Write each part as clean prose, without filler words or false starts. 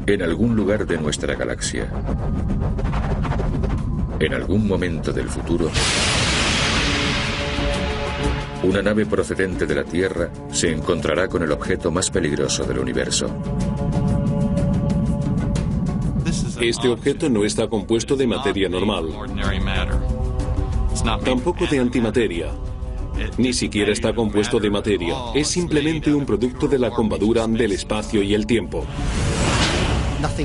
en algún lugar de nuestra galaxia, en algún momento del futuro, una nave procedente de la Tierra se encontrará con el objeto más peligroso del universo. Este objeto no está compuesto de materia normal, tampoco de antimateria, ni siquiera está compuesto de materia. Es simplemente un producto de la combadura del espacio y el tiempo.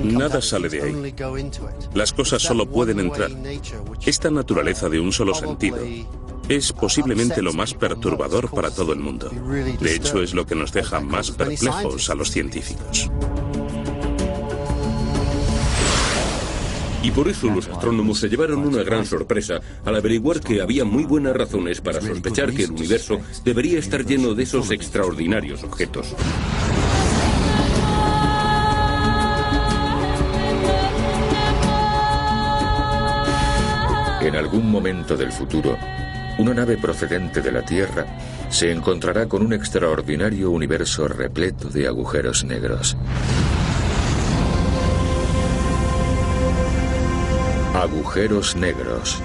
Nada sale de ahí. Las cosas solo pueden entrar. Esta naturaleza de un solo sentido es posiblemente lo más perturbador para todo el mundo. De hecho, es lo que nos deja más perplejos a los científicos. Y por eso los astrónomos se llevaron una gran sorpresa al averiguar que había muy buenas razones para sospechar que el universo debería estar lleno de esos extraordinarios objetos. En algún momento del futuro, una nave procedente de la Tierra se encontrará con un extraordinario universo repleto de agujeros negros. Agujeros negros.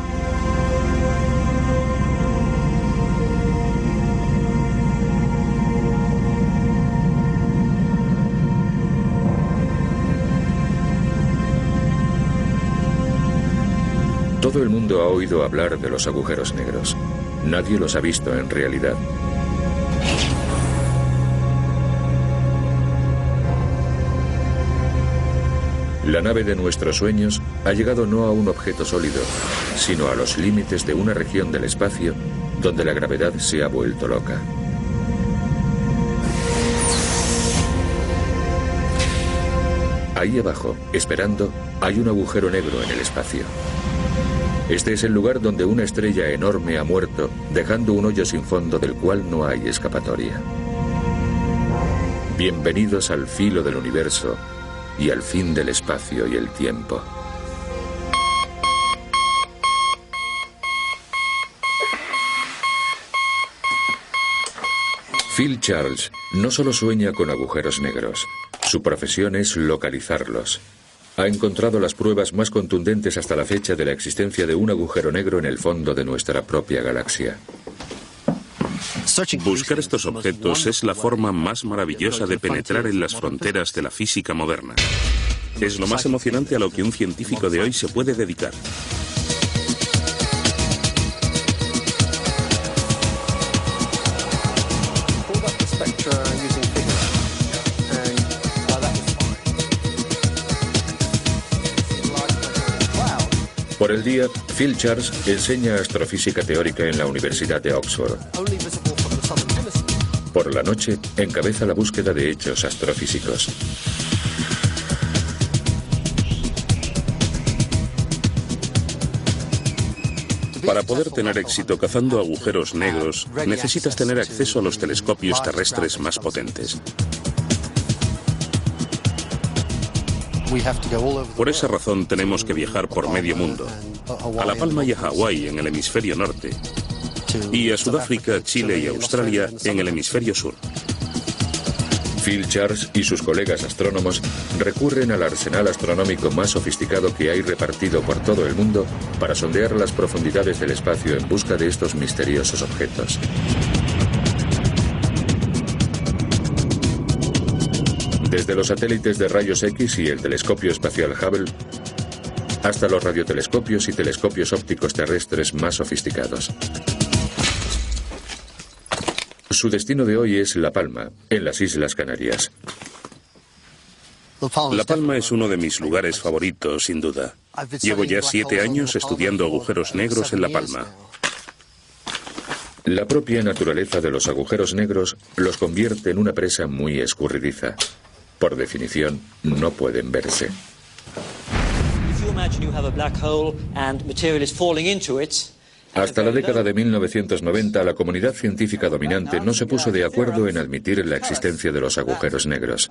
Todo el mundo ha oído hablar de los agujeros negros. Nadie los ha visto en realidad. La nave de nuestros sueños ha llegado no a un objeto sólido, sino a los límites de una región del espacio donde la gravedad se ha vuelto loca. Ahí abajo, esperando, hay un agujero negro en el espacio. Este es el lugar donde una estrella enorme ha muerto, dejando un hoyo sin fondo del cual no hay escapatoria. Bienvenidos al filo del universo y al fin del espacio y el tiempo. Phil Charles no solo sueña con agujeros negros, su profesión es localizarlos. Ha encontrado las pruebas más contundentes hasta la fecha de la existencia de un agujero negro en el fondo de nuestra propia galaxia. Buscar estos objetos es la forma más maravillosa de penetrar en las fronteras de la física moderna. Es lo más emocionante a lo que un científico de hoy se puede dedicar. Por el día, Phil Charles enseña astrofísica teórica en la Universidad de Oxford. Por la noche, encabeza la búsqueda de hechos astrofísicos. Para poder tener éxito cazando agujeros negros, necesitas tener acceso a los telescopios terrestres más potentes. Por esa razón tenemos que viajar por medio mundo, a La Palma y a Hawái en el hemisferio norte, y a Sudáfrica, Chile y Australia en el hemisferio sur. Phil Charles y sus colegas astrónomos recurren al arsenal astronómico más sofisticado que hay repartido por todo el mundo para sondear las profundidades del espacio en busca de estos misteriosos objetos. Desde los satélites de rayos X y el telescopio espacial Hubble, hasta los radiotelescopios y telescopios ópticos terrestres más sofisticados. Su destino de hoy es La Palma, en las Islas Canarias. La Palma es uno de mis lugares favoritos, sin duda. Llevo ya 7 años estudiando agujeros negros en La Palma. La propia naturaleza de los agujeros negros los convierte en una presa muy escurridiza. Por definición, no pueden verse. Hasta la década de 1990, la comunidad científica dominante no se puso de acuerdo en admitir la existencia de los agujeros negros.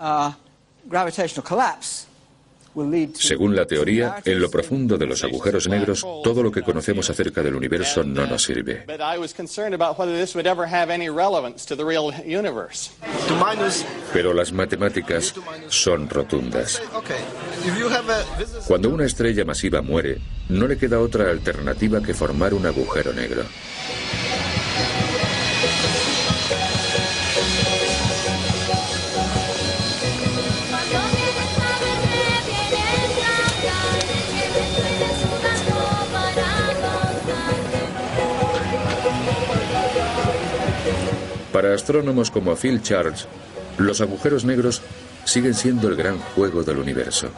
Según la teoría, en lo profundo de los agujeros negros, todo lo que conocemos acerca del universo no nos sirve. Pero las matemáticas son rotundas. Cuando una estrella masiva muere, no le queda otra alternativa que formar un agujero negro. Para astrónomos como Phil Charles, los agujeros negros siguen siendo el gran juego del universo.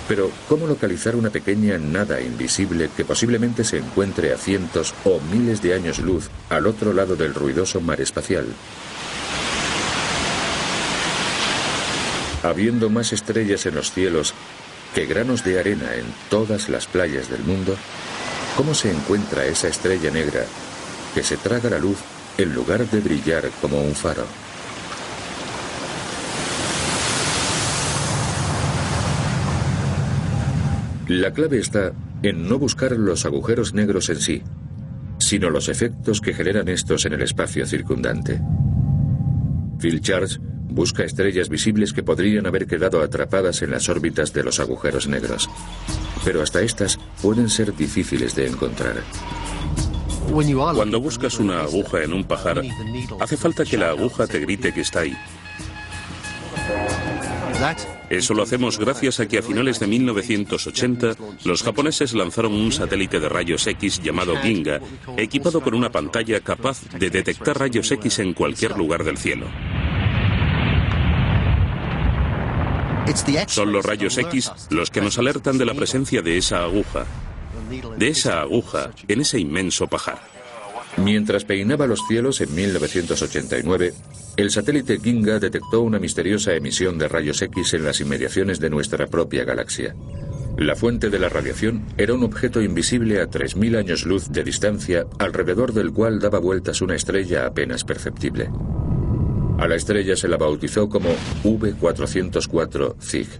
Pero, ¿cómo localizar una pequeña nada invisible que posiblemente se encuentre a cientos o miles de años luz al otro lado del ruidoso mar espacial? Habiendo más estrellas en los cielos que granos de arena en todas las playas del mundo, ¿cómo se encuentra esa estrella negra que se traga la luz en lugar de brillar como un faro? La clave está en no buscar los agujeros negros en sí, sino los efectos que generan estos en el espacio circundante. Phil Charles busca estrellas visibles que podrían haber quedado atrapadas en las órbitas de los agujeros negros, pero hasta estas pueden ser difíciles de encontrar. Cuando buscas una aguja en un pajar, hace falta que la aguja te grite que está ahí. Eso lo hacemos gracias a que a finales de 1980 los japoneses lanzaron un satélite de rayos X llamado Ginga, equipado con una pantalla capaz de detectar rayos X en cualquier lugar del cielo. Son los rayos X los que nos alertan de la presencia de esa aguja en ese inmenso pajar. Mientras peinaba los cielos en 1989, el satélite Ginga detectó una misteriosa emisión de rayos X en las inmediaciones de nuestra propia galaxia. La fuente de la radiación era un objeto invisible a 3000 años luz de distancia, alrededor del cual daba vueltas una estrella apenas perceptible. A la estrella se la bautizó como V404 Cygni.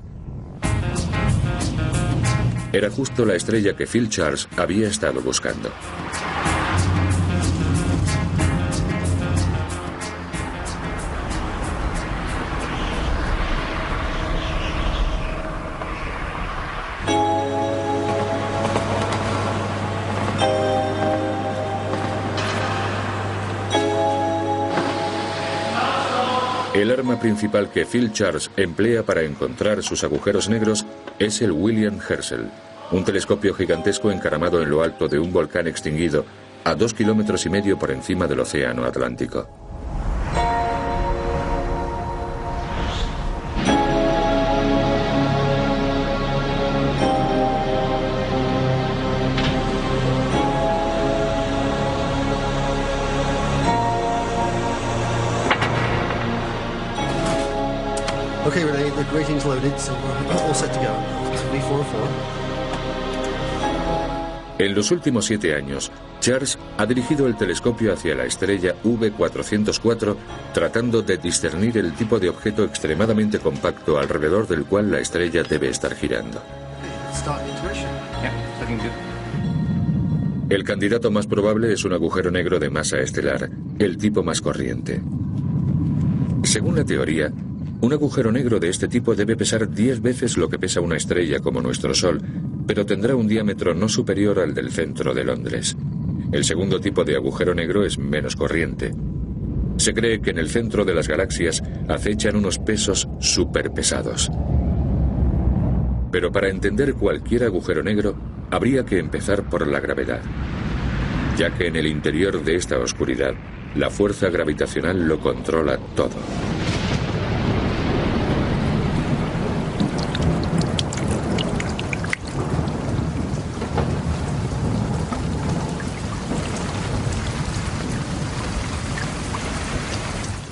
Era justo la estrella que Phil Charles había estado buscando. El arma principal que Phil Charles emplea para encontrar sus agujeros negros es el William Herschel, un telescopio gigantesco encaramado en lo alto de un volcán extinguido a 2,5 kilómetros por encima del Océano Atlántico. Okay, Renee, the grating's loaded, so we're all set to go. V404. En los últimos 7 años, Charles ha dirigido el telescopio hacia la estrella V404, tratando de discernir el tipo de objeto extremadamente compacto alrededor del cual la estrella debe estar girando. El candidato más probable es un agujero negro de masa estelar, el tipo más corriente. Según la teoría, un agujero negro de este tipo debe pesar 10 veces lo que pesa una estrella como nuestro Sol, pero tendrá un diámetro no superior al del centro de Londres. El segundo tipo de agujero negro es menos corriente. Se cree que en el centro de las galaxias acechan unos pesos superpesados. Pero para entender cualquier agujero negro, habría que empezar por la gravedad, ya que en el interior de esta oscuridad, la fuerza gravitacional lo controla todo.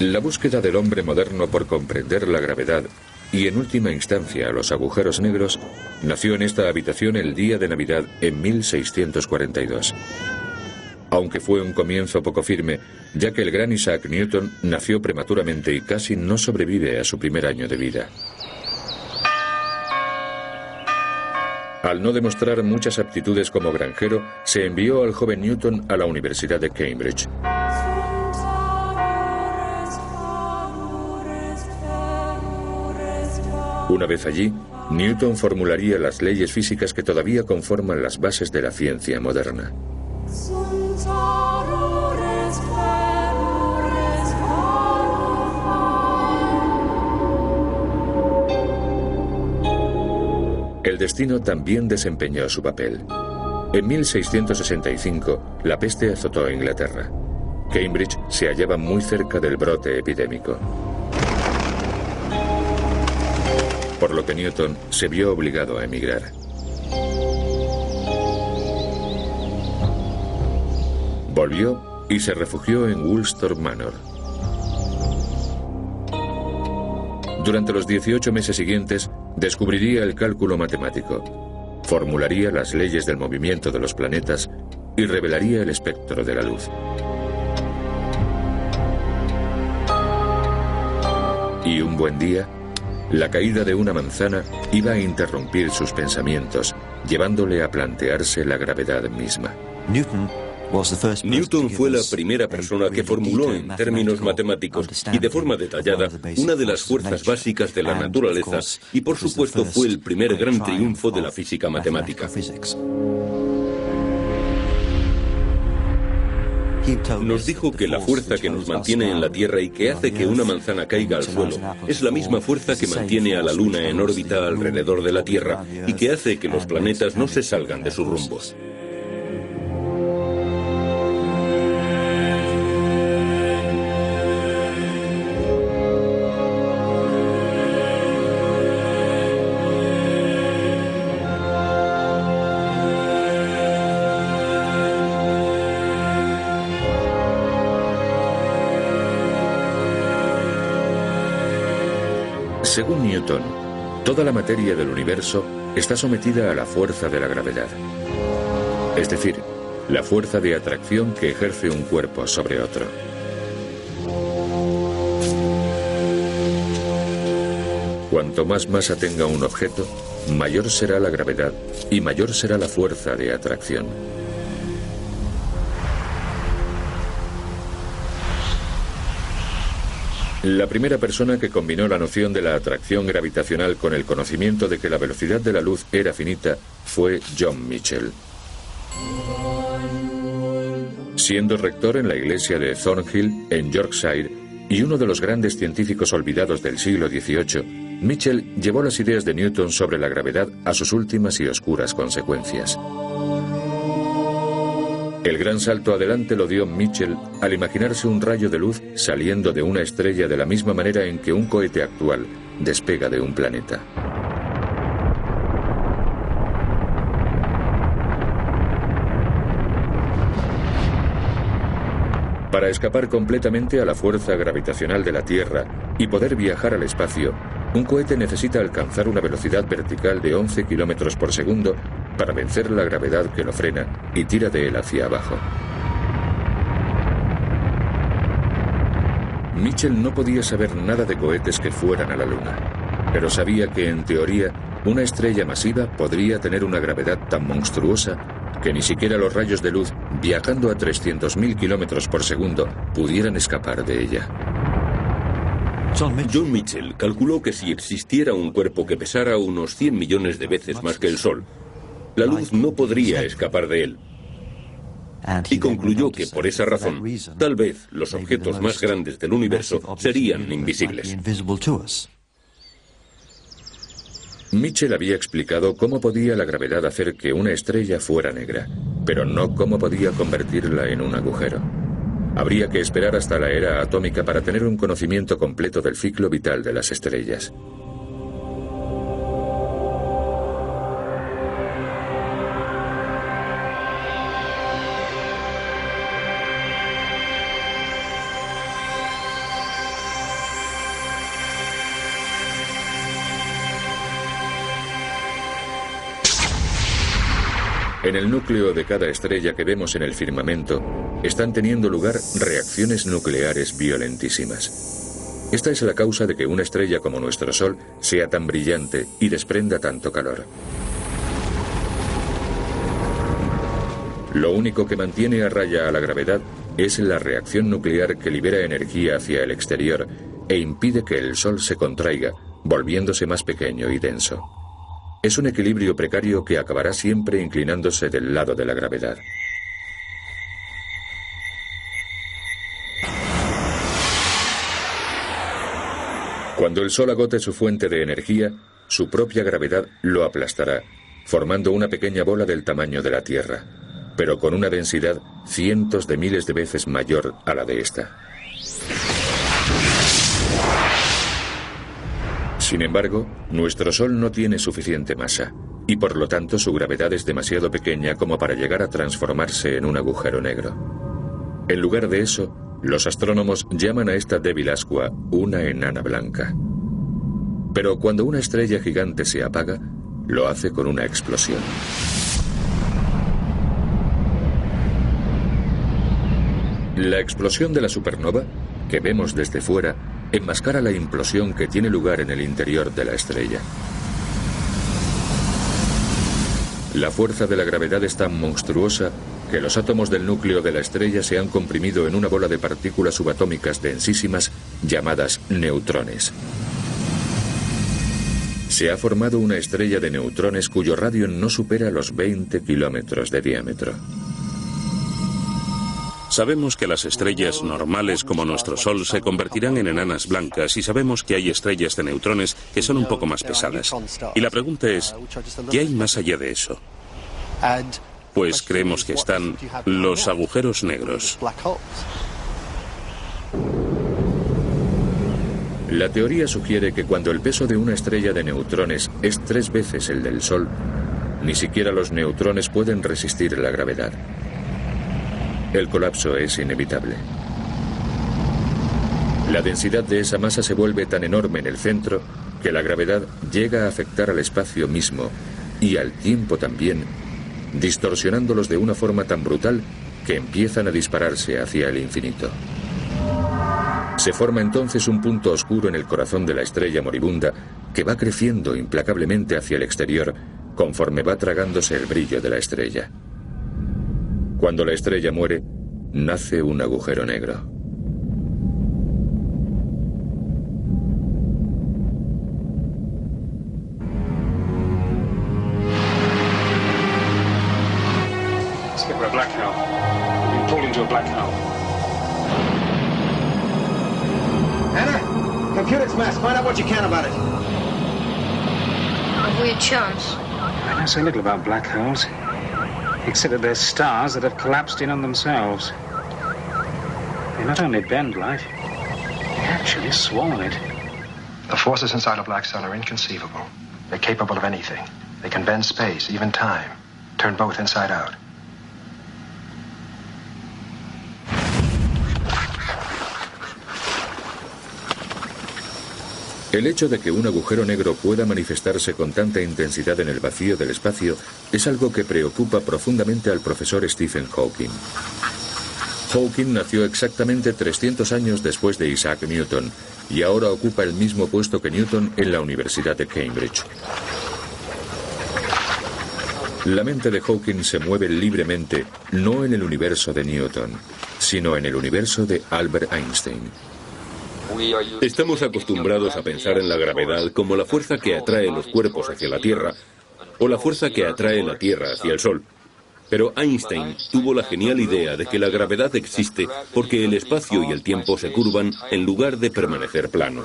La búsqueda del hombre moderno por comprender la gravedad y, en última instancia, los agujeros negros, nació en esta habitación el día de Navidad en 1642. aunque fue un comienzo poco firme, ya que el gran Isaac Newton nació prematuramente y casi no sobrevive a su primer año de vida. Al no demostrar muchas aptitudes como granjero, se envió al joven Newton a la Universidad de Cambridge. Una vez allí, Newton formularía las leyes físicas que todavía conforman las bases de la ciencia moderna. El destino también desempeñó su papel. En 1665, la peste azotó a Inglaterra. Cambridge se hallaba muy cerca del brote epidémico, por lo que Newton se vio obligado a emigrar. Volvió y se refugió en Woolsthorpe Manor. Durante los 18 meses siguientes, descubriría el cálculo matemático, formularía las leyes del movimiento de los planetas y revelaría el espectro de la luz. Y un buen día, la caída de una manzana iba a interrumpir sus pensamientos, llevándole a plantearse la gravedad misma. Newton fue la primera persona que formuló en términos matemáticos y de forma detallada una de las fuerzas básicas de la naturaleza y por supuesto fue el primer gran triunfo de la física matemática. Nos dijo que la fuerza que nos mantiene en la Tierra y que hace que una manzana caiga al suelo es la misma fuerza que mantiene a la Luna en órbita alrededor de la Tierra y que hace que los planetas no se salgan de sus rumbos. Según Newton, toda la materia del universo está sometida a la fuerza de la gravedad, es decir, la fuerza de atracción que ejerce un cuerpo sobre otro. Cuanto más masa tenga un objeto, mayor será la gravedad y mayor será la fuerza de atracción. La primera persona que combinó la noción de la atracción gravitacional con el conocimiento de que la velocidad de la luz era finita fue John Michell. Siendo rector en la iglesia de Thornhill, en Yorkshire, y uno de los grandes científicos olvidados del siglo XVIII, Michell llevó las ideas de Newton sobre la gravedad a sus últimas y oscuras consecuencias. El gran salto adelante lo dio Michell al imaginarse un rayo de luz saliendo de una estrella de la misma manera en que un cohete actual despega de un planeta. Para escapar completamente a la fuerza gravitacional de la Tierra y poder viajar al espacio, un cohete necesita alcanzar una velocidad vertical de 11 kilómetros por segundo para vencer la gravedad que lo frena y tira de él hacia abajo. Michell no podía saber nada de cohetes que fueran a la Luna, pero sabía que en teoría una estrella masiva podría tener una gravedad tan monstruosa que ni siquiera los rayos de luz, viajando a 300.000 kilómetros por segundo, pudieran escapar de ella. John Michell calculó que si existiera un cuerpo que pesara unos 100 millones de veces más que el Sol, la luz no podría escapar de él. Y concluyó que por esa razón, tal vez los objetos más grandes del universo serían invisibles. Michell había explicado cómo podía la gravedad hacer que una estrella fuera negra, pero no cómo podía convertirla en un agujero. Habría que esperar hasta la era atómica para tener un conocimiento completo del ciclo vital de las estrellas. En el núcleo de cada estrella que vemos en el firmamento están teniendo lugar reacciones nucleares violentísimas. Esta es la causa de que una estrella como nuestro Sol sea tan brillante y desprenda tanto calor. Lo único que mantiene a raya a la gravedad es la reacción nuclear que libera energía hacia el exterior e impide que el Sol se contraiga, volviéndose más pequeño y denso. Es un equilibrio precario que acabará siempre inclinándose del lado de la gravedad. Cuando el Sol agote su fuente de energía, su propia gravedad lo aplastará, formando una pequeña bola del tamaño de la Tierra, pero con una densidad cientos de miles de veces mayor a la de esta. Sin embargo, nuestro Sol no tiene suficiente masa, y por lo tanto su gravedad es demasiado pequeña como para llegar a transformarse en un agujero negro. En lugar de eso, los astrónomos llaman a esta débil ascua una enana blanca. Pero cuando una estrella gigante se apaga, lo hace con una explosión. La explosión de la supernova, que vemos desde fuera, enmascara la implosión que tiene lugar en el interior de la estrella. La fuerza de la gravedad es tan monstruosa que los átomos del núcleo de la estrella se han comprimido en una bola de partículas subatómicas densísimas llamadas neutrones. Se ha formado una estrella de neutrones cuyo radio no supera los 20 kilómetros de diámetro. Sabemos que las estrellas normales como nuestro Sol se convertirán en enanas blancas y sabemos que hay estrellas de neutrones que son un poco más pesadas. Y la pregunta es, ¿qué hay más allá de eso? Pues creemos que están los agujeros negros. La teoría sugiere que cuando el peso de una estrella de neutrones es 3 veces el del Sol, ni siquiera los neutrones pueden resistir la gravedad. El colapso es inevitable. La densidad de esa masa se vuelve tan enorme en el centro que la gravedad llega a afectar al espacio mismo y al tiempo también, distorsionándolos de una forma tan brutal que empiezan a dispararse hacia el infinito. Se forma entonces un punto oscuro en el corazón de la estrella moribunda que va creciendo implacablemente hacia el exterior conforme va tragándose el brillo de la estrella. Cuando la estrella muere, nace un agujero negro. Skipper, a black hole. We've been pulled into a black hole. Anna, computer smash. Find out what you can about it. Have we a chance? I know so little about black holes, except that they're stars that have collapsed in on themselves. They not only bend light, they actually swallow it. The forces inside a black sun are inconceivable. They're capable of anything. They can bend space, even time, turn both inside out. El hecho de que un agujero negro pueda manifestarse con tanta intensidad en el vacío del espacio es algo que preocupa profundamente al profesor Stephen Hawking. Hawking nació exactamente 300 años después de Isaac Newton y ahora ocupa el mismo puesto que Newton en la Universidad de Cambridge. La mente de Hawking se mueve libremente no en el universo de Newton, sino en el universo de Albert Einstein. Estamos acostumbrados a pensar en la gravedad como la fuerza que atrae los cuerpos hacia la Tierra o la fuerza que atrae la Tierra hacia el Sol. Pero Einstein tuvo la genial idea de que la gravedad existe porque el espacio y el tiempo se curvan en lugar de permanecer planos.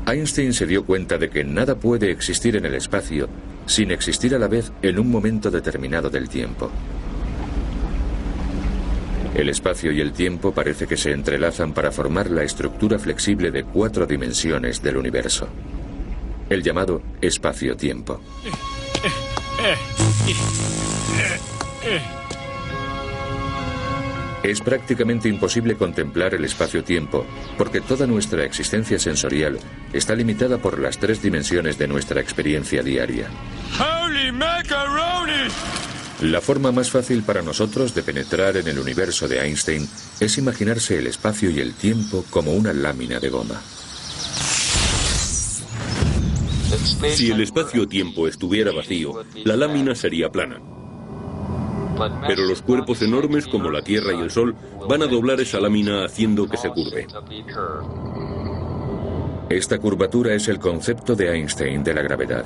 Einstein se dio cuenta de que nada puede existir en el espacio sin existir a la vez en un momento determinado del tiempo. El espacio y el tiempo parece que se entrelazan para formar la estructura flexible de 4 dimensiones del universo, el llamado espacio-tiempo. Es prácticamente imposible contemplar el espacio-tiempo, porque toda nuestra existencia sensorial está limitada por las 3 dimensiones de nuestra experiencia diaria. ¡Holy macaroni! La forma más fácil para nosotros de penetrar en el universo de Einstein es imaginarse el espacio y el tiempo como una lámina de goma. Si el espacio-tiempo estuviera vacío, la lámina sería plana. Pero los cuerpos enormes como la Tierra y el Sol van a doblar esa lámina haciendo que se curve. Esta curvatura es el concepto de Einstein de la gravedad.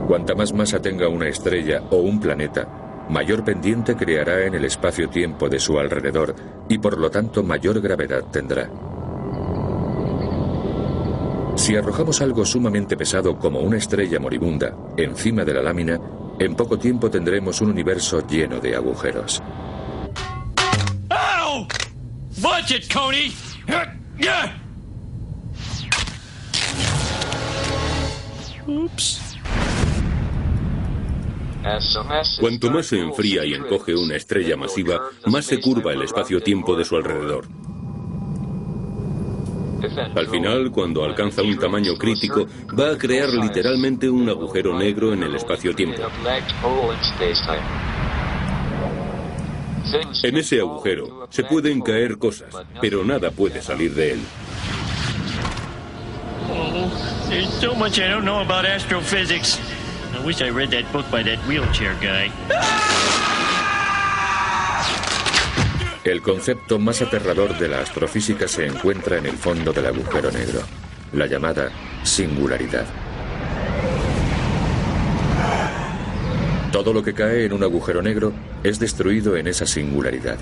Cuanta más masa tenga una estrella o un planeta, mayor pendiente creará en el espacio-tiempo de su alrededor y por lo tanto mayor gravedad tendrá. Si arrojamos algo sumamente pesado como una estrella moribunda encima de la lámina, en poco tiempo tendremos un universo lleno de agujeros. Ow! Watch it, Coney! Oops. Cuanto más se enfría y encoge una estrella masiva, más se curva el espacio-tiempo de su alrededor. Al final, cuando alcanza un tamaño crítico, va a crear literalmente un agujero negro en el espacio-tiempo. En ese agujero se pueden caer cosas, pero nada puede salir de él. Oh, there's so much I don't know about astrophysics. I wish I read that book by that wheelchair guy. El concepto más aterrador de la astrofísica se encuentra en el fondo del agujero negro, la llamada singularidad. Todo lo que cae en un agujero negro es destruido en esa singularidad.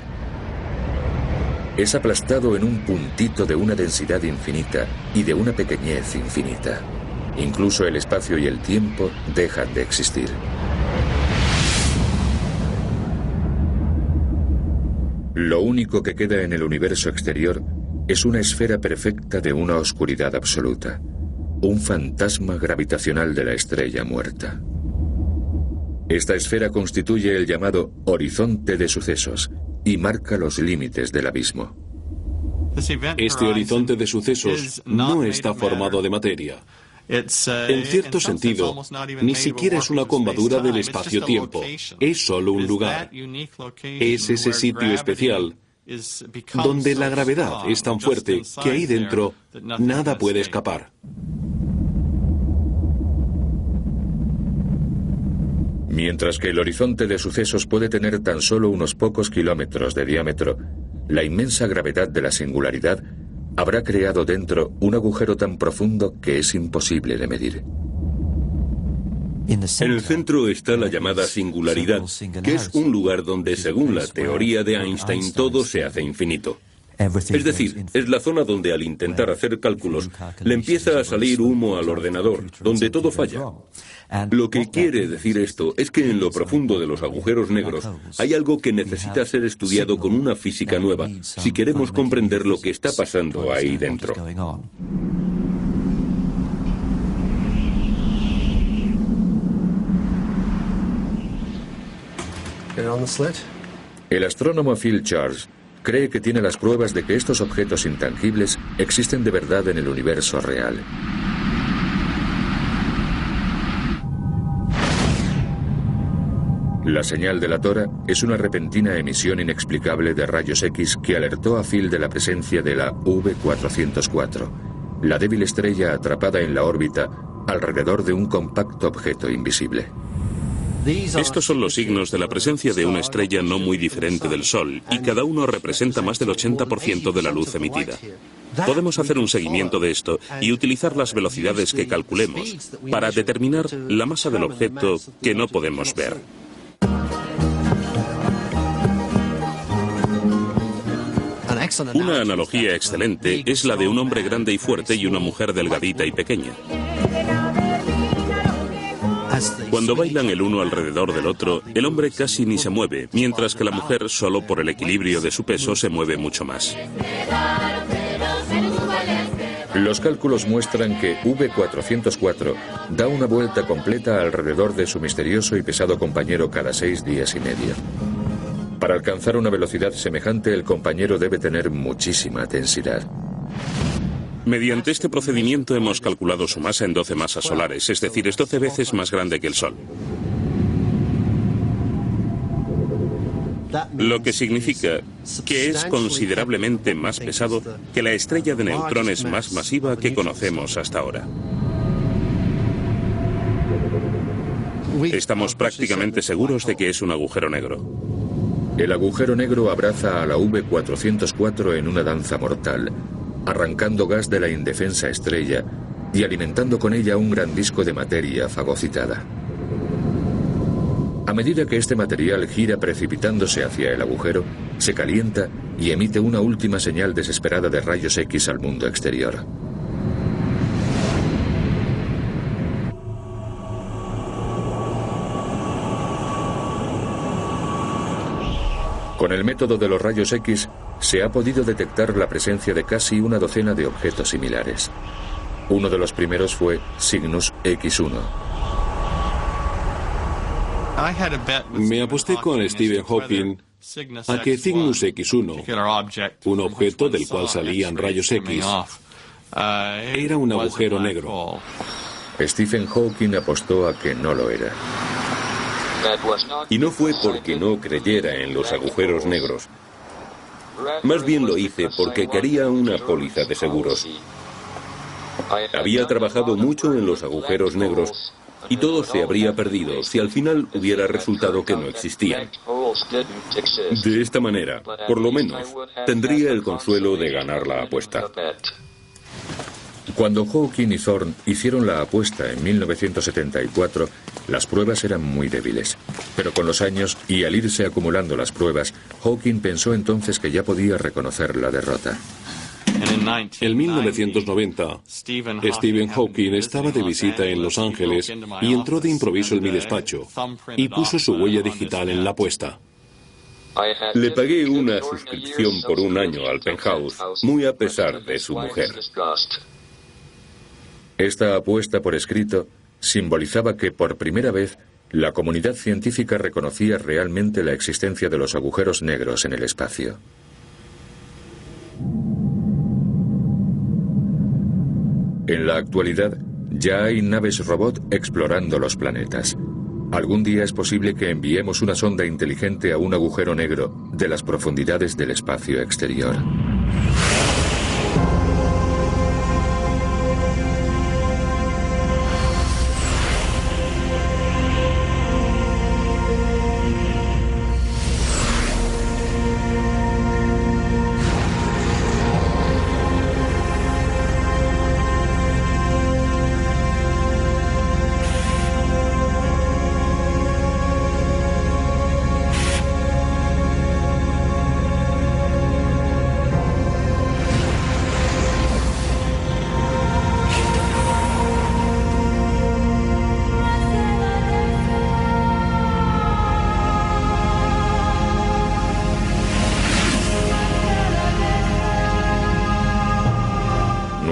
Es aplastado en un puntito de una densidad infinita y de una pequeñez infinita. Incluso el espacio y el tiempo dejan de existir. Lo único que queda en el universo exterior es una esfera perfecta de una oscuridad absoluta, un fantasma gravitacional de la estrella muerta. Esta esfera constituye el llamado horizonte de sucesos y marca los límites del abismo. Este horizonte de sucesos no está formado de materia. En cierto sentido, ni siquiera es una combadura del espacio-tiempo, es solo un lugar. Es ese sitio especial donde la gravedad es tan fuerte que ahí dentro nada puede escapar. Mientras que el horizonte de sucesos puede tener tan solo unos pocos kilómetros de diámetro, la inmensa gravedad de la singularidad habrá creado dentro un agujero tan profundo que es imposible de medir. En el centro está la llamada singularidad, que es un lugar donde, según la teoría de Einstein, todo se hace infinito. Es decir, es la zona donde al intentar hacer cálculos le empieza a salir humo al ordenador, donde todo falla. Lo que quiere decir esto es que en lo profundo de los agujeros negros hay algo que necesita ser estudiado con una física nueva si queremos comprender lo que está pasando ahí dentro. El astrónomo Phil Charles cree que tiene las pruebas de que estos objetos intangibles existen de verdad en el universo real. La señal de la tora es una repentina emisión inexplicable de rayos X que alertó a Phil de la presencia de la V404, la débil estrella atrapada en la órbita alrededor de un compacto objeto invisible. Estos son los signos de la presencia de una estrella no muy diferente del Sol, y cada uno representa más del 80% de la luz emitida. Podemos hacer un seguimiento de esto y utilizar las velocidades que calculemos para determinar la masa del objeto que no podemos ver. Una analogía excelente es la de un hombre grande y fuerte y una mujer delgadita y pequeña. Cuando bailan el uno alrededor del otro, el hombre casi ni se mueve, mientras que la mujer, solo por el equilibrio de su peso, se mueve mucho más. Los cálculos muestran que V404 da una vuelta completa alrededor de su misterioso y pesado compañero cada 6 días y medio. Para alcanzar una velocidad semejante, el compañero debe tener muchísima densidad. Mediante este procedimiento hemos calculado su masa en 12 masas solares, es decir, es 12 veces más grande que el Sol. Lo que significa que es considerablemente más pesado que la estrella de neutrones más masiva que conocemos hasta ahora. Estamos prácticamente seguros de que es un agujero negro. El agujero negro abraza a la V404 en una danza mortal, arrancando gas de la indefensa estrella y alimentando con ella un gran disco de materia fagocitada. A medida que este material gira precipitándose hacia el agujero, se calienta y emite una última señal desesperada de rayos X al mundo exterior. Con el método de los rayos X se ha podido detectar la presencia de casi una docena de objetos similares. Uno de los primeros fue Cygnus X1. Me aposté con Stephen Hawking a que Cygnus X1, un objeto del cual salían rayos X, era un agujero negro. Stephen Hawking apostó a que no lo era. Y no fue porque no creyera en los agujeros negros. Más bien lo hice porque quería una póliza de seguros. Había trabajado mucho en los agujeros negros y todo se habría perdido si al final hubiera resultado que no existían. De esta manera, por lo menos, tendría el consuelo de ganar la apuesta. Cuando Hawking y Thorne hicieron la apuesta en 1974, las pruebas eran muy débiles. Pero con los años y al irse acumulando las pruebas, Hawking pensó entonces que ya podía reconocer la derrota. En 1990, Stephen Hawking estaba de visita en Los Ángeles y entró de improviso en mi despacho y puso su huella digital en la apuesta. Le pagué una suscripción por un año al Penthouse, muy a pesar de su mujer. Esta apuesta por escrito simbolizaba que por primera vez la comunidad científica reconocía realmente la existencia de los agujeros negros en el espacio. En la actualidad, ya hay naves robot explorando los planetas. Algún día es posible que enviemos una sonda inteligente a un agujero negro de las profundidades del espacio exterior.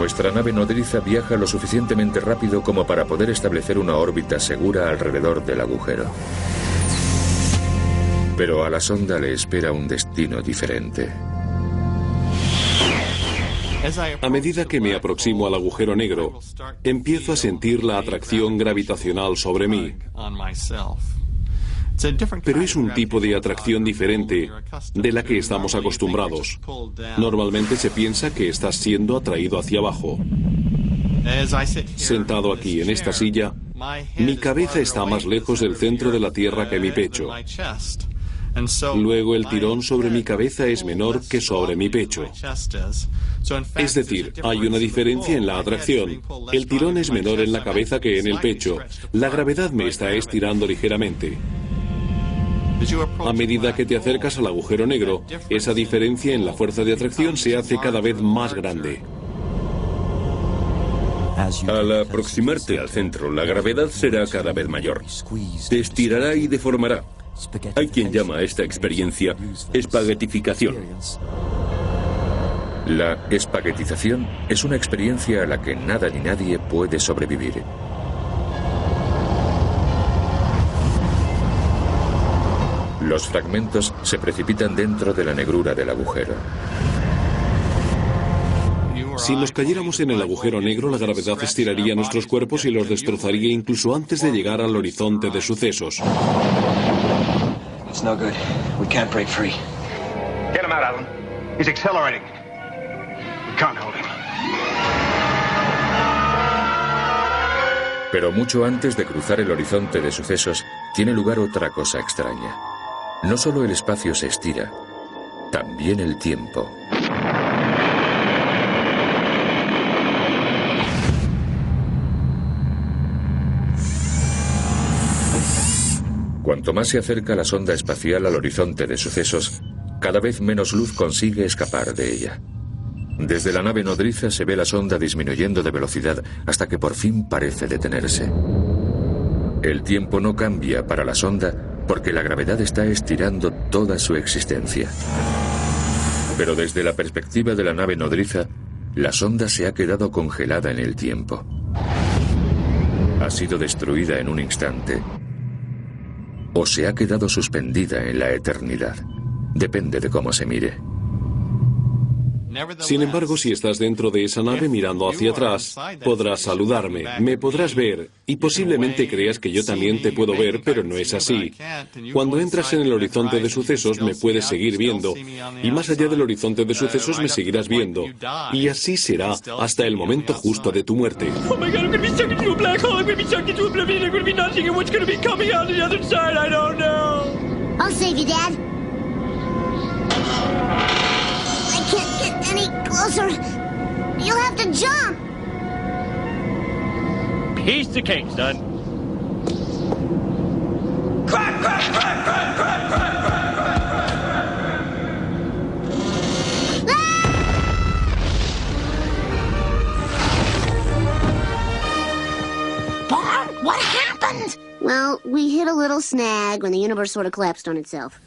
Nuestra nave nodriza viaja lo suficientemente rápido como para poder establecer una órbita segura alrededor del agujero. Pero a la sonda le espera un destino diferente. A medida que me aproximo al agujero negro, empiezo a sentir la atracción gravitacional sobre mí. Pero es un tipo de atracción diferente de la que estamos acostumbrados. Normalmente se piensa que estás siendo atraído hacia abajo. Sentado aquí en esta silla, mi cabeza está más lejos del centro de la Tierra que mi pecho. Luego el tirón sobre mi cabeza es menor que sobre mi pecho. Es decir, hay una diferencia en la atracción. El tirón es menor en la cabeza que en el pecho. La gravedad me está estirando ligeramente. A medida que te acercas al agujero negro, esa diferencia en la fuerza de atracción se hace cada vez más grande. Al aproximarte al centro, la gravedad será cada vez mayor. Te estirará y deformará. Hay quien llama a esta experiencia espaguetificación. La espaguetización es una experiencia a la que nada ni nadie puede sobrevivir. Los fragmentos se precipitan dentro de la negrura del agujero. Si nos cayéramos en el agujero negro, la gravedad estiraría nuestros cuerpos y los destrozaría incluso antes de llegar al horizonte de sucesos. It's no good. We can't break free. Get him out, Alan. He's accelerating. We can't hold him. Pero mucho antes de cruzar el horizonte de sucesos, tiene lugar otra cosa extraña. No solo el espacio se estira, también el tiempo. Cuanto más se acerca la sonda espacial al horizonte de sucesos, cada vez menos luz consigue escapar de ella. Desde la nave nodriza se ve la sonda disminuyendo de velocidad hasta que por fin parece detenerse. El tiempo no cambia para la sonda porque la gravedad está estirando toda su existencia. Pero desde la perspectiva de la nave nodriza, la sonda se ha quedado congelada en el tiempo. Ha sido destruida en un instante o se ha quedado suspendida en la eternidad. Depende de cómo se mire. Sin embargo, si estás dentro de esa nave mirando hacia atrás, podrás saludarme, me podrás ver y posiblemente creas que yo también te puedo ver, pero no es así. Cuando entras en el horizonte de sucesos me puedes seguir viendo y más allá del horizonte de sucesos me seguirás viendo y así será hasta el momento justo de tu muerte. Oh my God, I'm gonna be sucked into a black hole. I'm gonna be sucked into oblivion. I'm gonna be nothing. And what's gonna be coming out the other side? I don't know. I'll save you, Dad. I can't get any closer. You'll have to jump. Piece of cake, son. Crack, crack, crack, crack, crack, crack, crack, crack. Bart, what happened? Well, we hit a little snag when the universe sort of collapsed on itself.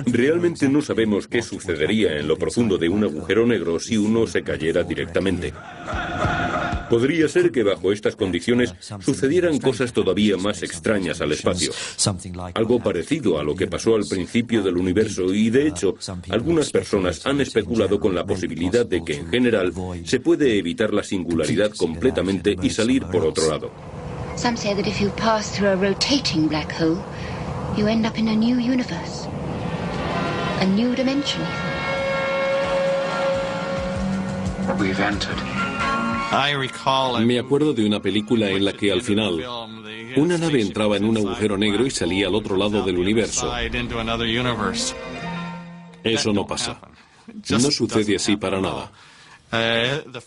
Realmente no sabemos qué sucedería en lo profundo de un agujero negro si uno se cayera directamente. Podría ser que bajo estas condiciones sucedieran cosas todavía más extrañas al espacio. Algo parecido a lo que pasó al principio del universo y, de hecho, algunas personas han especulado con la posibilidad de que, en general, se puede evitar la singularidad completamente y salir por otro lado. Some say that if you pass through a rotating black hole, you end up in a new universe. A new dimension. We've entered. Me acuerdo de una película en la que al final una nave entraba en un agujero negro y salía al otro lado del universo. Eso no pasa. No sucede así para nada.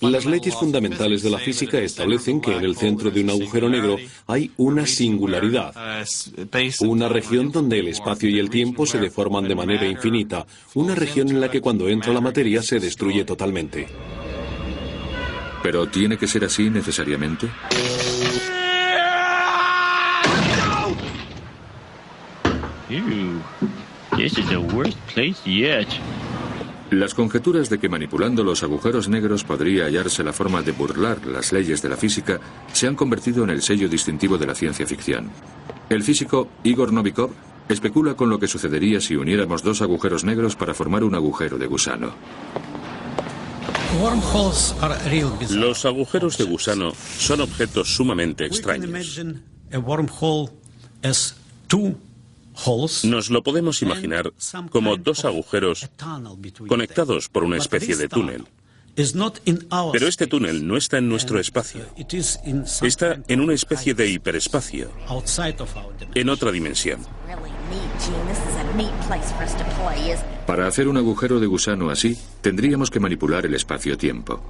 Las leyes fundamentales de la física establecen que en el centro de un agujero negro hay una singularidad, una región donde el espacio y el tiempo se deforman de manera infinita, una región en la que cuando entra la materia se destruye totalmente. ¿Pero tiene que ser así necesariamente? This is the worst place yet. Las conjeturas de que manipulando los agujeros negros podría hallarse la forma de burlar las leyes de la física se han convertido en el sello distintivo de la ciencia ficción. El físico Igor Novikov especula con lo que sucedería si uniéramos dos agujeros negros para formar un agujero de gusano. Los agujeros de gusano son objetos sumamente extraños. Nos lo podemos imaginar como dos agujeros conectados por una especie de túnel. Pero este túnel no está en nuestro espacio. Está en una especie de hiperespacio, en otra dimensión. Para hacer un agujero de gusano así, tendríamos que manipular el espacio-tiempo.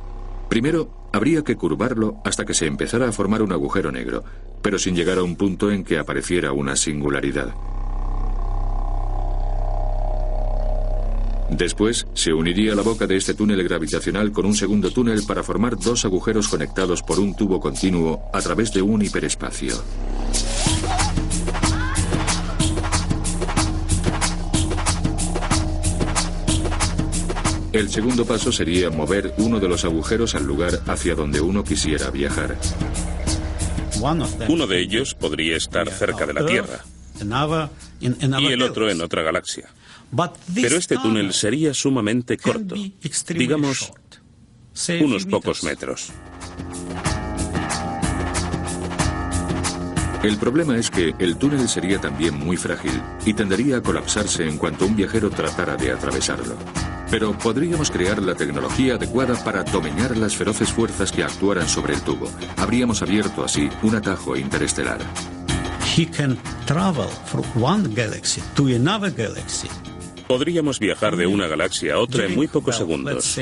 Primero, habría que curvarlo hasta que se empezara a formar un agujero negro, pero sin llegar a un punto en que apareciera una singularidad. Después, se uniría la boca de este túnel gravitacional con un segundo túnel para formar dos agujeros conectados por un tubo continuo a través de un hiperespacio. El segundo paso sería mover uno de los agujeros al lugar hacia donde uno quisiera viajar. Uno de ellos podría estar cerca de la Tierra y el otro en otra galaxia. Pero este túnel sería sumamente corto, digamos unos pocos metros. El problema es que el túnel sería también muy frágil y tendería a colapsarse en cuanto un viajero tratara de atravesarlo. Pero podríamos crear la tecnología adecuada para domeñar las feroces fuerzas que actuaran sobre el tubo. Habríamos abierto así un atajo interestelar. Podríamos viajar de una galaxia a otra en muy pocos segundos.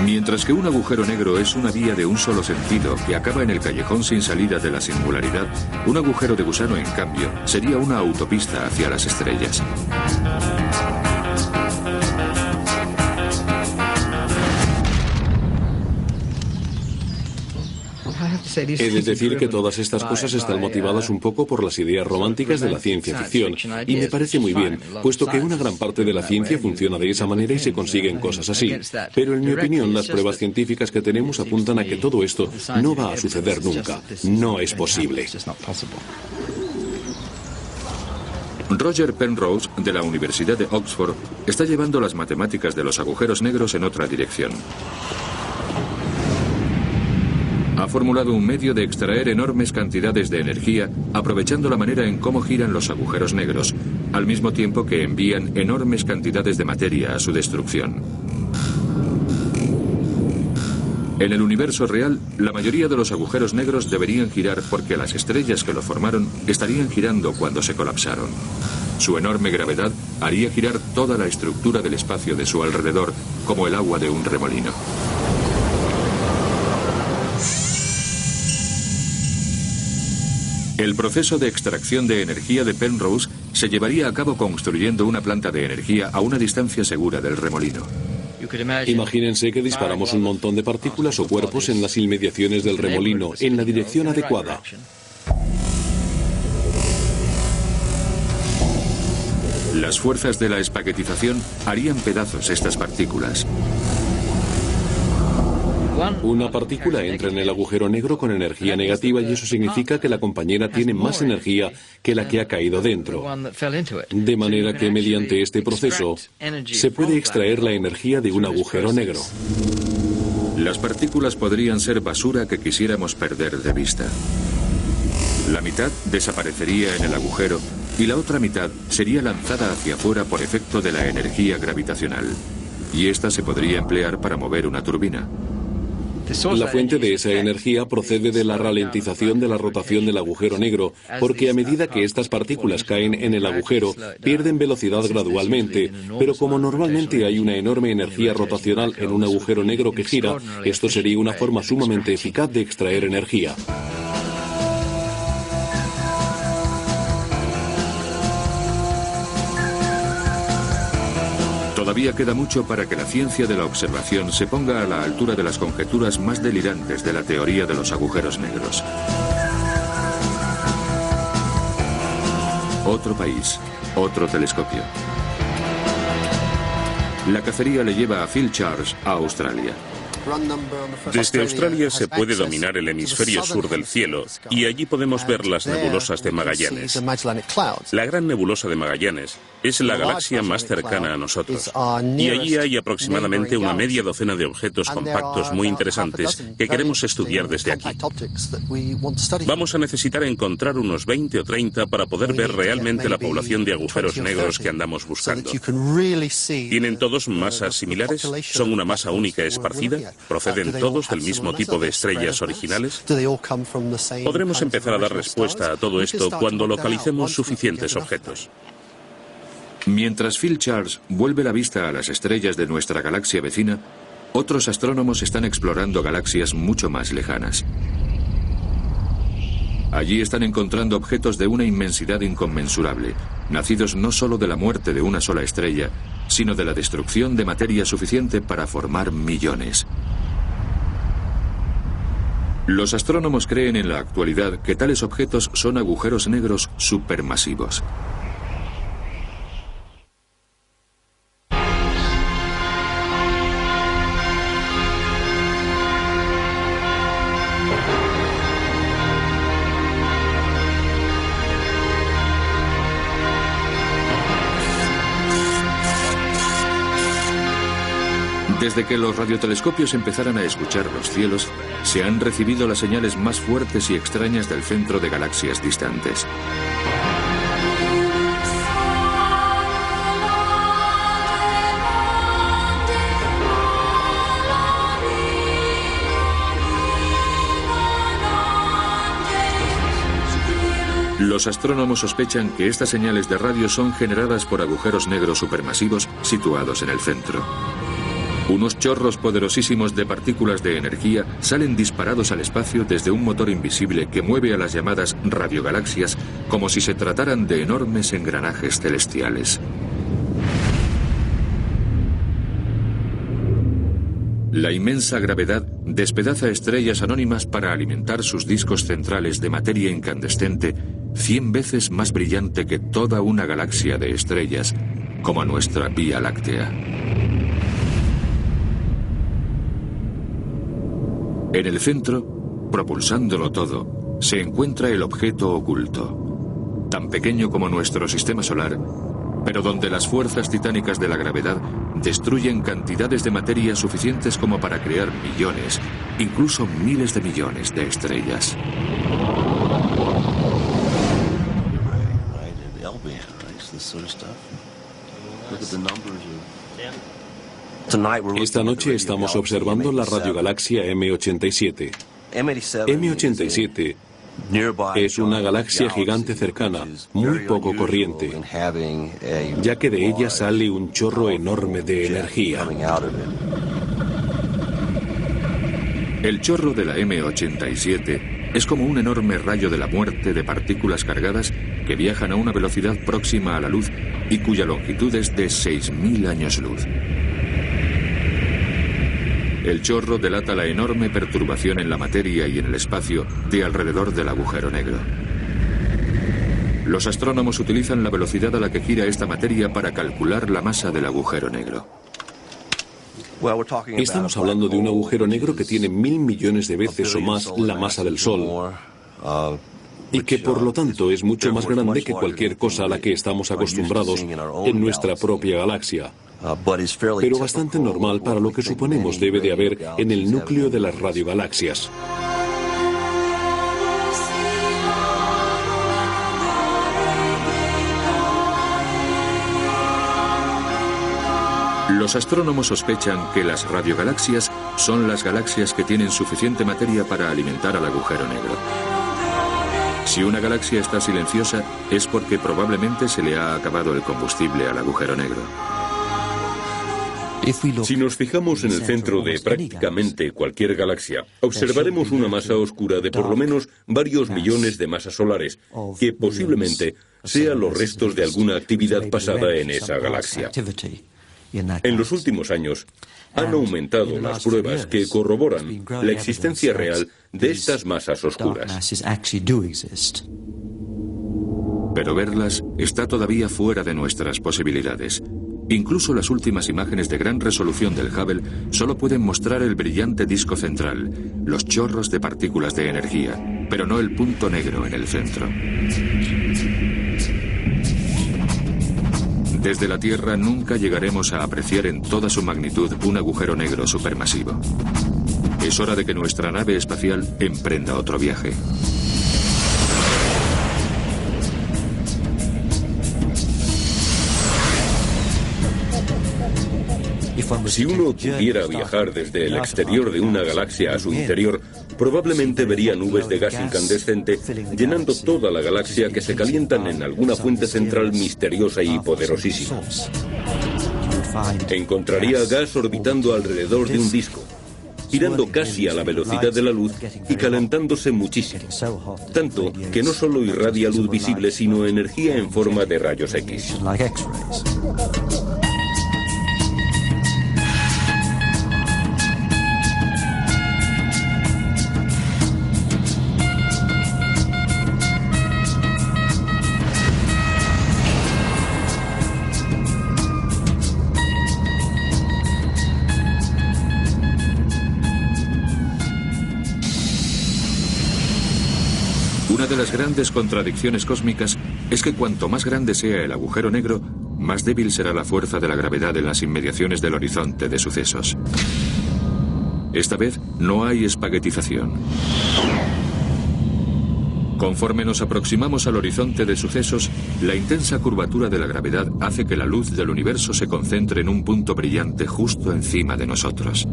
Mientras que un agujero negro es una vía de un solo sentido que acaba en el callejón sin salida de la singularidad, un agujero de gusano, en cambio, sería una autopista hacia las estrellas. He de decir que todas estas cosas están motivadas un poco por las ideas románticas de la ciencia ficción, y me parece muy bien, puesto que una gran parte de la ciencia funciona de esa manera y se consiguen cosas así. Pero en mi opinión, las pruebas científicas que tenemos apuntan a que todo esto no va a suceder nunca. No es posible. Roger Penrose, de la Universidad de Oxford, está llevando las matemáticas de los agujeros negros en otra dirección. Ha formulado un medio de extraer enormes cantidades de energía aprovechando la manera en cómo giran los agujeros negros, al mismo tiempo que envían enormes cantidades de materia a su destrucción. En el universo real, la mayoría de los agujeros negros deberían girar porque las estrellas que lo formaron estarían girando cuando se colapsaron. Su enorme gravedad haría girar toda la estructura del espacio de su alrededor, como el agua de un remolino. El proceso de extracción de energía de Penrose se llevaría a cabo construyendo una planta de energía a una distancia segura del remolino. Imagínense que disparamos un montón de partículas o cuerpos en las inmediaciones del remolino, en la dirección adecuada. Las fuerzas de la espaguetización harían pedazos estas partículas. Una partícula entra en el agujero negro con energía negativa y eso significa que la compañera tiene más energía que la que ha caído dentro. De manera que mediante este proceso se puede extraer la energía de un agujero negro. Las partículas podrían ser basura que quisiéramos perder de vista. La mitad desaparecería en el agujero y la otra mitad sería lanzada hacia afuera por efecto de la energía gravitacional. Y esta se podría emplear para mover una turbina. La fuente de esa energía procede de la ralentización de la rotación del agujero negro, porque a medida que estas partículas caen en el agujero, pierden velocidad gradualmente, pero como normalmente hay una enorme energía rotacional en un agujero negro que gira, esto sería una forma sumamente eficaz de extraer energía. Todavía queda mucho para que la ciencia de la observación se ponga a la altura de las conjeturas más delirantes de la teoría de los agujeros negros. Otro país, otro telescopio. La cacería le lleva a Phil Charles a Australia. Desde Australia se puede dominar el hemisferio sur del cielo y allí podemos ver las nebulosas de Magallanes. La gran nebulosa de Magallanes es la galaxia más cercana a nosotros y allí hay aproximadamente una media docena de objetos compactos muy interesantes que queremos estudiar desde aquí. Vamos a necesitar encontrar unos 20 o 30 para poder ver realmente la población de agujeros negros que andamos buscando. ¿Tienen todos masas similares? ¿Son una masa única esparcida? ¿Proceden todos del mismo tipo de estrellas originales? Podremos empezar a dar respuesta a todo esto cuando localicemos suficientes objetos. Mientras Phil Charles vuelve la vista a las estrellas de nuestra galaxia vecina, otros astrónomos están explorando galaxias mucho más lejanas. Allí están encontrando objetos de una inmensidad inconmensurable, nacidos no solo de la muerte de una sola estrella, sino de la destrucción de materia suficiente para formar millones. Los astrónomos creen en la actualidad que tales objetos son agujeros negros supermasivos. Desde que los radiotelescopios empezaran a escuchar los cielos, se han recibido las señales más fuertes y extrañas del centro de galaxias distantes. Los astrónomos sospechan que estas señales de radio son generadas por agujeros negros supermasivos situados en el centro. Unos chorros poderosísimos de partículas de energía salen disparados al espacio desde un motor invisible que mueve a las llamadas radiogalaxias como si se trataran de enormes engranajes celestiales. La inmensa gravedad despedaza estrellas anónimas para alimentar sus discos centrales de materia incandescente 100 veces más brillante que toda una galaxia de estrellas, como nuestra Vía Láctea. En el centro, propulsándolo todo, se encuentra el objeto oculto, tan pequeño como nuestro sistema solar, pero donde las fuerzas titánicas de la gravedad destruyen cantidades de materia suficientes como para crear millones, incluso miles de millones de estrellas. Esta noche estamos observando la radiogalaxia M87. M87 es una galaxia gigante cercana, muy poco corriente, ya que de ella sale un chorro enorme de energía. El chorro de la M87 es como un enorme rayo de la muerte de partículas cargadas que viajan a una velocidad próxima a la luz y cuya longitud es de 6.000 años luz. El chorro delata la enorme perturbación en la materia y en el espacio de alrededor del agujero negro. Los astrónomos utilizan la velocidad a la que gira esta materia para calcular la masa del agujero negro. Estamos hablando de un agujero negro que tiene 1.000 millones de veces o más la masa del Sol, y que por lo tanto es mucho más grande que cualquier cosa a la que estamos acostumbrados en nuestra propia galaxia, pero bastante normal para lo que suponemos debe de haber en el núcleo de las radiogalaxias. Los astrónomos sospechan que las radiogalaxias son las galaxias que tienen suficiente materia para alimentar al agujero negro. Si una galaxia está silenciosa, es porque probablemente se le ha acabado el combustible al agujero negro. Si nos fijamos en el centro de prácticamente cualquier galaxia, observaremos una masa oscura de por lo menos varios millones de masas solares, que posiblemente sean los restos de alguna actividad pasada en esa galaxia. En los últimos años, han aumentado las pruebas que corroboran la existencia real de estas masas oscuras. Pero verlas está todavía fuera de nuestras posibilidades. Incluso las últimas imágenes de gran resolución del Hubble solo pueden mostrar el brillante disco central, los chorros de partículas de energía, pero no el punto negro en el centro. Desde la Tierra nunca llegaremos a apreciar en toda su magnitud un agujero negro supermasivo. Es hora de que nuestra nave espacial emprenda otro viaje. Si uno pudiera viajar desde el exterior de una galaxia a su interior, probablemente vería nubes de gas incandescente llenando toda la galaxia que se calientan en alguna fuente central misteriosa y poderosísima. Encontraría gas orbitando alrededor de un disco, girando casi a la velocidad de la luz y calentándose muchísimo, tanto que no solo irradia luz visible, sino energía en forma de rayos X. Una de las grandes contradicciones cósmicas es que cuanto más grande sea el agujero negro, más débil será la fuerza de la gravedad en las inmediaciones del horizonte de sucesos. Esta vez no hay espaguetización. Conforme nos aproximamos al horizonte de sucesos, la intensa curvatura de la gravedad hace que la luz del universo se concentre en un punto brillante justo encima de nosotros.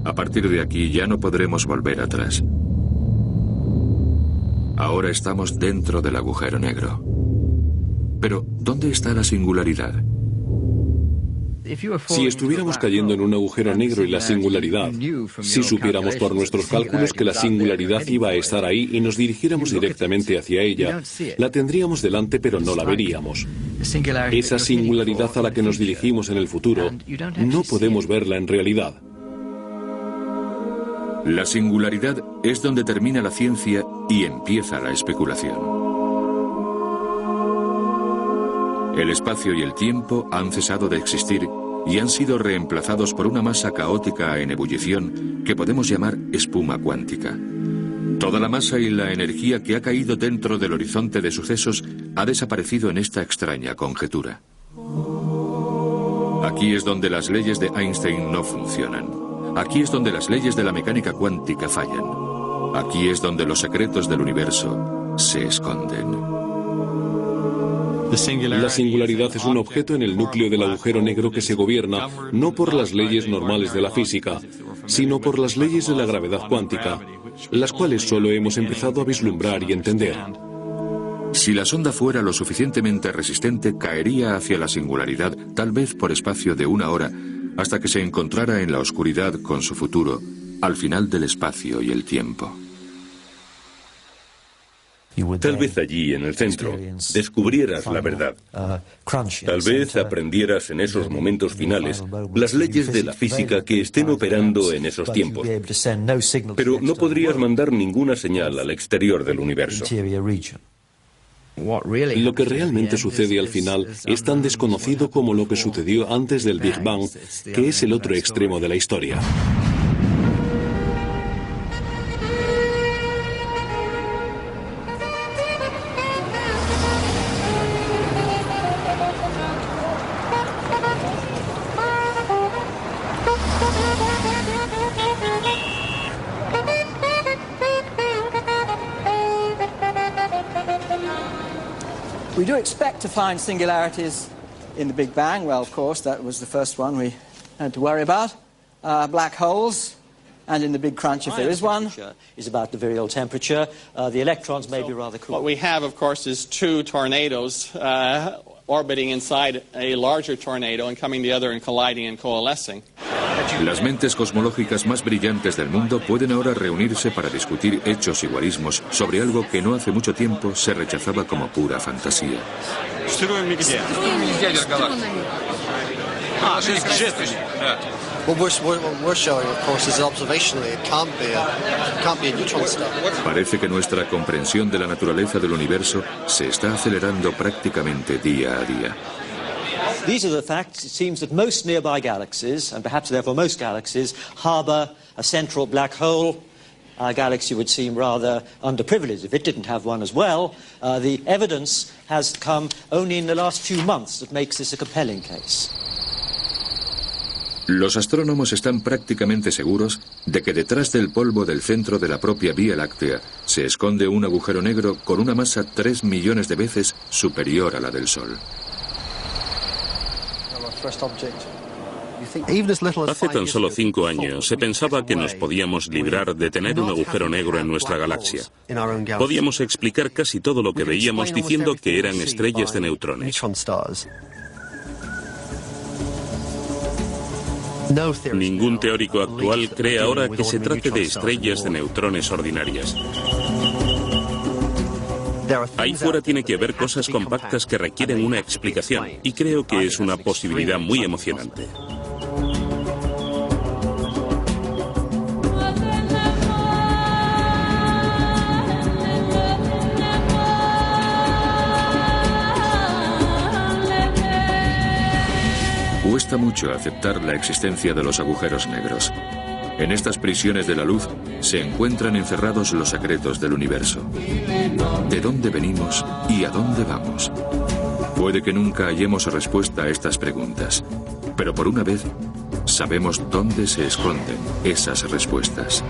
A partir de aquí ya no podremos volver atrás. Ahora estamos dentro del agujero negro. Pero, ¿dónde está la singularidad? Si estuviéramos cayendo en un agujero negro y la singularidad, si supiéramos por nuestros cálculos que la singularidad iba a estar ahí y nos dirigiéramos directamente hacia ella, la tendríamos delante pero no la veríamos. Esa singularidad a la que nos dirigimos en el futuro, no podemos verla en realidad. La singularidad es donde termina la ciencia y empieza la especulación. El espacio y el tiempo han cesado de existir y han sido reemplazados por una masa caótica en ebullición que podemos llamar espuma cuántica. Toda la masa y la energía que ha caído dentro del horizonte de sucesos ha desaparecido en esta extraña conjetura. Aquí es donde las leyes de Einstein no funcionan. Aquí es donde las leyes de la mecánica cuántica fallan. Aquí es donde los secretos del universo se esconden. La singularidad es un objeto en el núcleo del agujero negro que se gobierna no por las leyes normales de la física, sino por las leyes de la gravedad cuántica, las cuales solo hemos empezado a vislumbrar y entender. Si la sonda fuera lo suficientemente resistente, caería hacia la singularidad, tal vez por espacio de 1 hora, hasta que se encontrara en la oscuridad con su futuro, al final del espacio y el tiempo. Tal vez allí, en el centro, descubrieras la verdad. Tal vez aprendieras en esos momentos finales las leyes de la física que estén operando en esos tiempos. Pero no podrías mandar ninguna señal al exterior del universo. Lo que realmente sucede al final es tan desconocido como lo que sucedió antes del Big Bang, que es el otro extremo de la historia. We do expect to find singularities in the Big Bang. Well, of course, that was the first one we had to worry about. Black holes, and in the Big Crunch, if there is one. Is about the virial temperature. The electrons may be rather cool. What we have, of course, is 2 tornadoes orbiting inside a larger tornado and coming together and colliding and coalescing. Las mentes cosmológicas más brillantes del mundo pueden ahora reunirse para discutir hechos y guarismos sobre algo que no hace mucho tiempo se rechazaba como pura fantasía. What we're showing, of course, is observationally it can't be a neutron star. Parece que nuestra comprensión de la naturaleza del universo se está acelerando prácticamente día a día. These are the facts. It seems that most nearby galaxies, and perhaps therefore most galaxies, harbour a central black hole. Our galaxy would seem rather underprivileged if it didn't have one as well. The evidence has come only in the last few months that makes this a compelling case. Los astrónomos están prácticamente seguros de que detrás del polvo del centro de la propia Vía Láctea se esconde un agujero negro con una masa 3 millones de veces superior a la del Sol. Hace tan solo 5 años se pensaba que nos podíamos librar de tener un agujero negro en nuestra galaxia. Podíamos explicar casi todo lo que veíamos diciendo que eran estrellas de neutrones. Ningún teórico actual cree ahora que se trate de estrellas de neutrones ordinarias. Ahí fuera tiene que haber cosas compactas que requieren una explicación, y creo que es una posibilidad muy emocionante. Cuesta mucho aceptar la existencia de los agujeros negros. En estas prisiones de la luz se encuentran encerrados los secretos del universo. ¿De dónde venimos y a dónde vamos? Puede que nunca hallemos respuesta a estas preguntas, pero por una vez sabemos dónde se esconden esas respuestas.